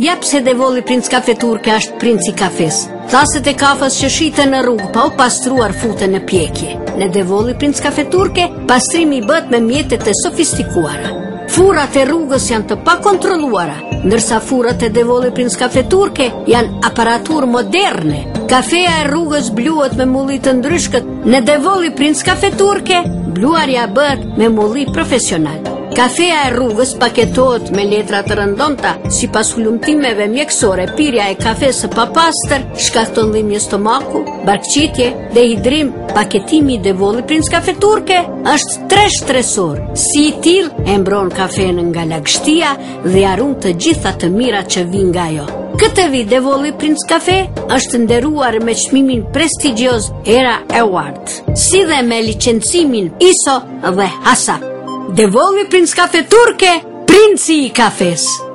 Ja pse Devolli Princ Kafe Turke është princi i kafes. Thaset e kafës që shiten në rrugë pa u pastruar futen në pjekje. Në Devolli Princ Kafe Turke, pastrimi bëhet me mjetet e sofistikuara. Furat e rrugës janë të pakontrolluara, ndërsa furat e Devolli Princ Kafe Turke janë aparatur moderne. Kafeja e rrugës bluhet me mulli të ndryshkët. Në Devolli Princ Kafe Turke, bluarja bëhet me mulli profesional. Kafeja e rrugës paketohet me letra të rëndonta, sipas hulumtimeve mjekësore. Pirja e kafes së papastër shkakton dhimbje stomaku, barkëqitje, dehidrim. Paketimi i Devolli Princ Kafe Turke është 3 stresor. Si i tillë e mbron kafen nga lagështia dhe harron të gjitha të mirat që vijnë nga ajo. Këtë vit Devolli Princ Kafe është nderuar me çmimin prestigjioz Era Award, si dhe me licencimin ISO dhe HACCP. Devolli Princ Kafe Turke, princi i kafes.